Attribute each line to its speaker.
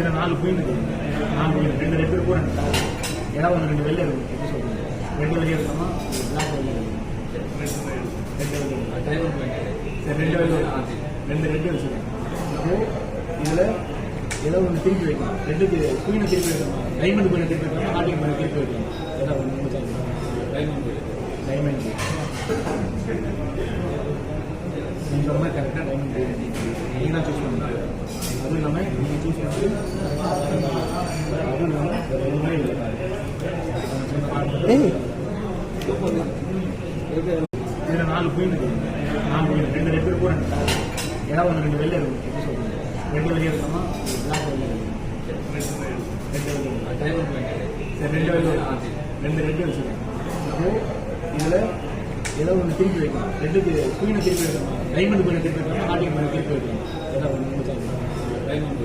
Speaker 1: இதில் 4 குயின் இருக்குது. 4 queen 2 red இருக்கும், 2 ஏதாவது ஒன்று 2 வெள்ளை இருக்கும். எப்படி சொல்லுங்க, 2 வெளியே இருக்கணுமா, பிளாக் வெளியே இருக்கும். 2 வெளியே சரி, 2 வெளியே 2 ரெட்டு வச்சுருக்கேன். இப்போ இதில் ஏதோ ஒன்று திருப்பி வைக்கணும். ரெட்டுக்கு குயினை திருப்பி வைக்கணும், டைமண்ட் குயினை திருப்பி வைக்கணும், ஹார்டிங் குயினை திருப்பி வைக்கணும். ஏதாவது ஒன்று டைமண்ட் நீங்கள் ரொம்ப கரெக்டாக டைமண்ட் நீங்கள் தான் சூஸ் பண்ணுங்க. அதுவும் இல்லாமல் நீங்கள் சூஸ் பண்ணி அதுவும் இல்லாமல் வேறு எதுவுமே இல்லை. இதில் 4 குயின் இருக்குது. 4 குயின் 2 ரெட் இருக்கும், 2 ஏதாவது ஒன்று 2 வெள்ளை இருக்கும். எப்படி சொல்லுங்க, 2 வெளியே இருக்கணுமா, பிளாக் வெளியே இருக்கும். 2 வெளியே சரி, 2 வெளியே 2 ரெட்டு வச்சுருக்கேன். இப்போ இதில் ஏதோ ஒன்று திருப்பி வைக்கணும். ரெட்டுக்கு குயினை திருப்பி வைக்கணும், டைமண்ட் குயினை திருப்பி வைக்கணும், ஹார்டிங் குயினை திருப்பி வைக்கணும். ஏதாவது ஒன்று டைமண்ட்